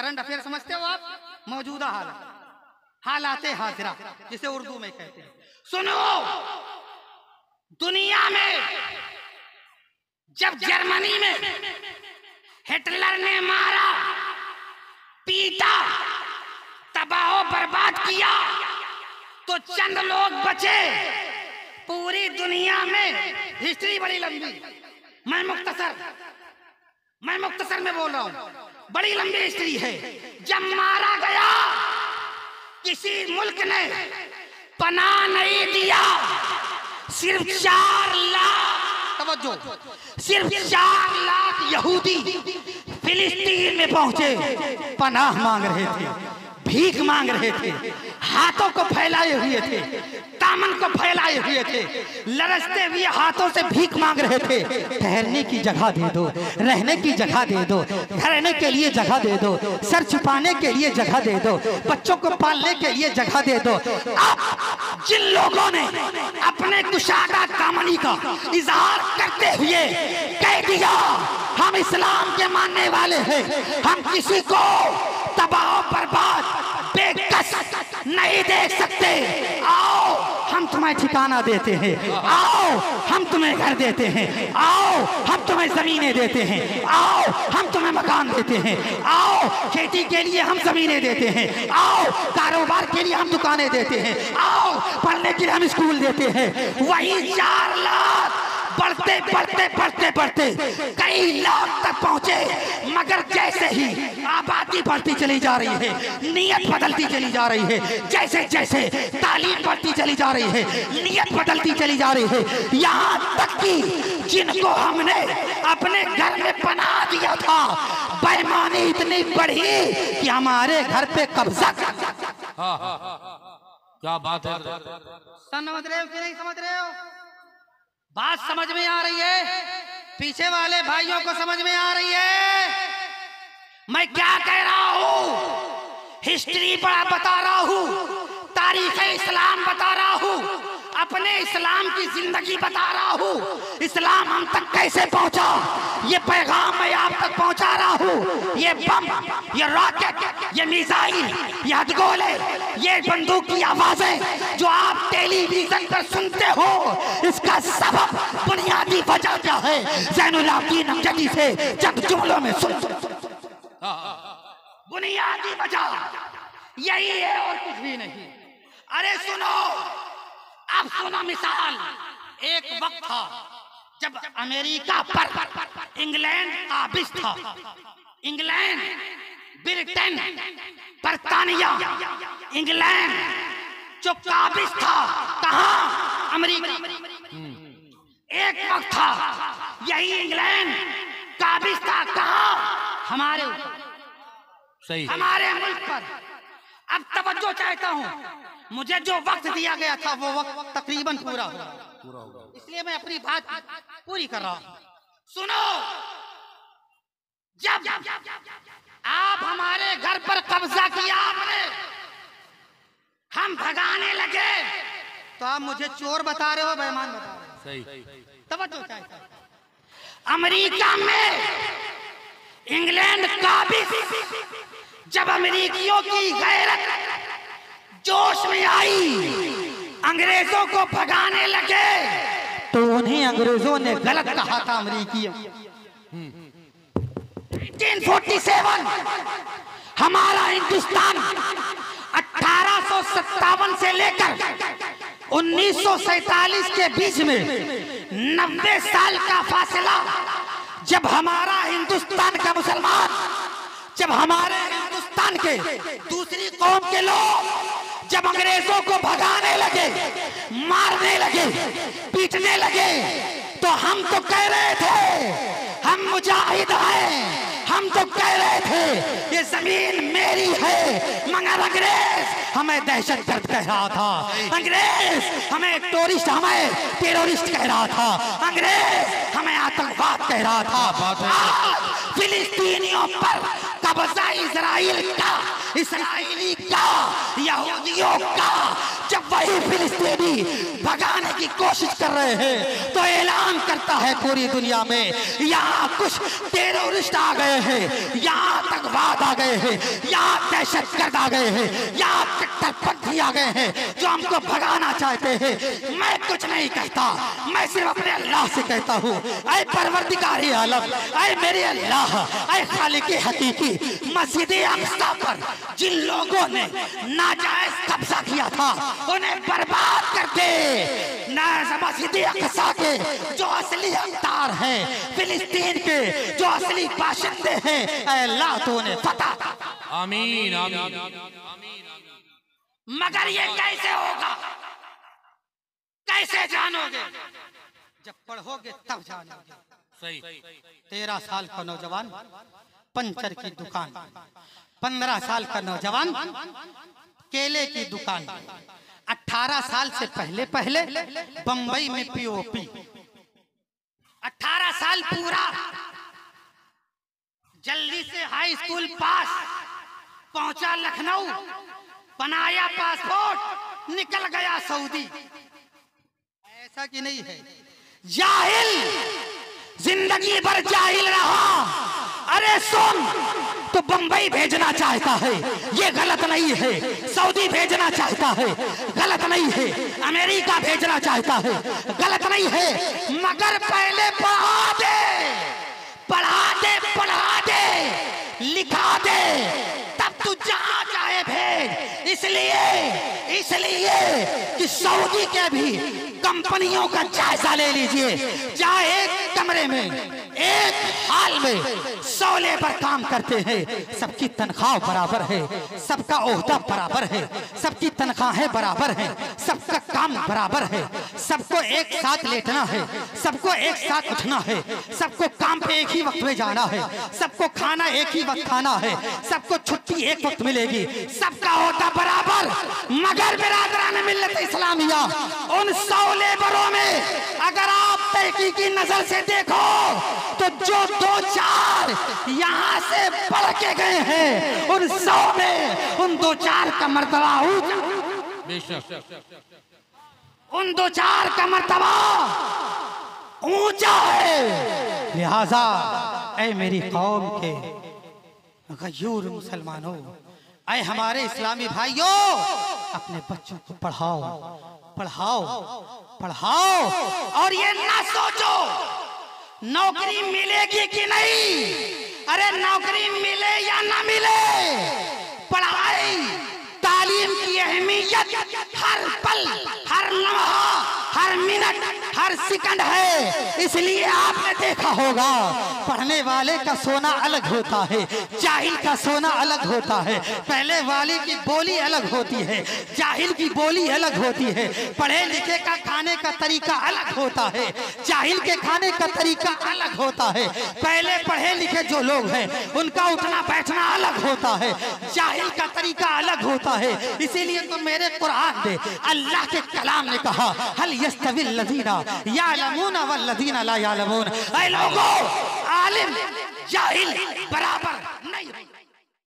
Current affair समझते हो आप? मौजूदा हालत, हालाते हाजिरा जिसे उर्दू में कहते हैं। सुनो, दुनिया में जब जर्मनी में हिटलर ने मारा, पीटा, तबाह बर्बाद किया तो चंद लोग बचे। पूरी दुनिया में हिस्ट्री बड़ी लंबी, मैं मुख्तसर में बोल रहा हूं, बड़ी लंबी हिस्ट्री है। जब मारा गया, किसी मुल्क ने पनाह नहीं दिया। सिर्फ 4 लाख, तवज्जो, सिर्फ 4 लाख यहूदी फिलिस्तीन में पहुंचे, पनाह मांग रहे थे, भीख मांग रहे थे, हाथों को फैलाए हुए थे, दामन को फैलाए हुए थे, लरसते हुए हाथों से भीख मांग रहे थे। ठहरने की जगह दे दो, रहने की जगह दे दो, ठहरने के लिए जगह दे दो, सर छुपाने के लिए जगह दे दो, बच्चों को पालने के लिए जगह दे दो। अब जिन लोगों ने अपने कुशादा दामनी का इजहार करते हुए कह दिया हम इस्लाम के मानने वाले हैं, हम किसी को तबाह बर्बाद बेकस नहीं देख सकते, आओ हम तुम्हें ठिकाना देते हैं, आओ हम तुम्हें घर देते हैं, आओ हम तुम्हें जमीनें देते हैं, आओ हम तुम्हें मकान देते हैं, आओ खेती के लिए हम जमीनें देते हैं, आओ कारोबार के लिए हम दुकानें देते हैं, आओ पढ़ने के लिए हम स्कूल देते हैं। वही 4 लाख बढ़ते बढ़ते बढ़ते बढ़ते कई लाख तक पहुंचे, मगर जैसे ही आबादी बढ़ती चली जा रही है, नियत बदलती चली जा रही है, जैसे जैसे तालीम बढ़ती चली जा रही है, नियत बदलती चली जा रही है, यहाँ तक कि जिनको हमने अपने घर में बना दिया था, बेईमानी इतनी बढ़ी कि हमारे घर पे कब्जा। क्या बात है, समझ रहे हो कि नहीं समझ रहे हो? बात समझ में आ रही है? पीछे वाले भाइयों को समझ में आ रही है मैं क्या कह रहा हूँ? हिस्ट्री बड़ा बता रहा हूँ, तारीख इस्लाम बता रहा हूँ, अपने इस्लाम की जिंदगी बता रहा हूँ। इस्लाम हम तक कैसे पहुंचा, ये पैगाम मैं आप तक पहुंचा रहा हूँ। ये बम, ये रॉकेट, ये मिसाइल, ये हथगोले, ये बंदूक की आवाजें जो आप टेलीविजन पर सुनते हो, इसका सबब बुनियादी वजह क्या है? ज़ैनुलाब्दीन अमजदी से चंद जुमलों में सुन। बुनियादी वजह यही है और कुछ भी नहीं। अरे सुनो, अब सुनो मिसाल। एक वक्त था जब अमेरिका पर इंग्लैंड काबिज था, इंग्लैंड, ब्रिटेन, बर्तानिया, इंग्लैंड जो काबिज था, कहाँ? अमेरिका। एक वक्त था यही इंग्लैंड काबिज था, कहाँ? हमारे ऊपर, सही, हमारे मुल्क पर। अब तवज्जो चाहता हूँ, मुझे जो वक्त दिया गया था वो वक्त तकरीबन पूरा हुआ, इसलिए मैं अपनी बात पूरी कर रहा हूँ। सुनो, जब आप हमारे घर पर कब्जा किया आपने, हम भगाने लगे, तो आप मुझे चोर बता रहे हो, बेईमान बता रहे हो? सही, तवज्जो चाहता हूं। अमेरिका में इंग्लैंड काबिज, जब अमेरिकियों की गैरत जोश में आई, अंग्रेजों को भगाने लगे, तो उन्हीं अंग्रेजों ने गलत कहा था अमेरिकियों। 1947 हमारा हिंदुस्तान 1857 से लेकर 1947 के बीच में 90 साल का फासला, जब हमारा हिंदुस्तान का मुसलमान, जब हमारे हिंदुस्तान के दूसरी कौम के लोग जब अंग्रेजों को भगाने लगे, मारने लगे, पीटने लगे, तो हम तो कह रहे थे हम मुजाहिद हैं, हम तो कह रहे थे ये जमीन मेरी है, मगर अंग्रेज हमें दहशतगर्द कह रहा था, अंग्रेज हमें टूरिस्ट, हमें टेररिस्ट कह रहा था, अंग्रेज हमें आतंकवाद कह रहा था। आज फिलिस्तीनियों पर कब्जा इजराइल का, इसराइली का, यहूदियों का जब वही फिलिस्तीनी भगाने की कोशिश कर रहे हैं तो ऐलान करता है पूरी दुनिया में, यहाँ कुछ टेररिस्ट आ गए हैं, यहाँ आतंकवाद आ गए हैं, यहाँ दहशतगर्द आ गए हैं, यहाँ कट्टरपंथी आ गए हैं जो हमको भगाना चाहते हैं। मैं कुछ नहीं कहता, मैं सिर्फ अपने अल्लाह से कहता हूँ, ऐ परवरदिगार आलम, ऐ मेरे अल्लाह, ऐ खालिक हकीकी, मस्जिद अक्सा पर जिन लोगों ने नाजायज कब्जा किया था उन्हें बर्बाद कर दे। मस्जिद अक्सा के जो असली हकदार हैं, फिलिस्तीन के जो असली बाशिंदे हैं, ऐ अल्लाह तो उन्हें फतह। आमीन आमीन। मगर ये कैसे होगा, कैसे जानोगे? जब पढ़ोगे तब जानोगे। सही। 13 साल का नौजवान पंचर की दुकान, 15 साल का नौजवान केले की दुकान, 18 साल से पहले पहले बंबई में पीओपी, 18 साल पूरा, जल्दी से हाई स्कूल पास, पहुंचा लखनऊ, बनाया पासपोर्ट, निकल गया सऊदी। ऐसा कि नहीं है? जाहिल, जिंदगी भर जाहिल रहा। अरे सुन, तो बंबई भेजना चाहता है, ये गलत नहीं है। सऊदी भेजना चाहता है, गलत नहीं है। अमेरिका भेजना चाहता है, गलत नहीं है। मगर पहले पढ़ा दे, पढ़ा दे, पढ़ा दे, लिखा दे, तब तू जहां चाहे भेज। इसलिए कि सऊदी के भी कंपनियों का जायजा ले लीजिए। चाहे एक कमरे में, एक हाल में 100 लेबर काम करते हैं, सबकी तनख्वाह बराबर है, सबका ओहदा बराबर है, सबकी तनख्वाहें बराबर हैं, सबका काम बराबर है, सबको एक साथ लेटना है, सबको एक साथ उठना है, सबको काम पे एक ही वक्त में जाना है, सबको खाना एक ही वक्त खाना है, सबको छुट्टी एक वक्त मिलेगी, सबका ओहदा बराबर। मगर बिरादरान मिल्लत इस्लामिया, उन 100 लेबरों में अगर आप तहकीकी नजर से देखो तो जो 2-4 यहाँ से पढ़ के गए हैं, उन 100 में उन 2-4 का मर्तबा ऊंचा, उन 2-4 का मर्तबा ऊंचा है। लिहाजा ऐ मेरी कौम के गयूर मुसलमानों, ऐ हमारे इस्लामी भाइयों, अपने बच्चों को पढ़ाओ, पढ़ाओ, पढ़ाओ। और ये ना सोचो नौकरी मिलेगी कि नहीं। अरे नौकरी मिले या ना मिले, पढ़ाई तालीम की अहमियत हर पल, हर लम्हा, हर मिनट, हर सेकंड है। इसलिए आपने देखा होगा पढ़ने वाले का सोना अलग होता है, जाहिल का सोना अलग होता है। पहले वाले की बोली अलग होती है, जाहिल की बोली अलग होती है। पढ़े लिखे का खाने का तरीका अलग होता है, जाहिल के खाने का तरीका अलग होता है। पहले पढ़े लिखे जो लोग हैं उनका उठना बैठना अलग होता है, जाहिल का तरीका अलग होता है। इसीलिए तो मेरे कुरान में अल्लाह के कलाम ने कहा, हल यस्तविल लज़ीना यालमून वल्लज़ीना ला यालमून। ऐ लोगों, आलिम जाहिल बराबर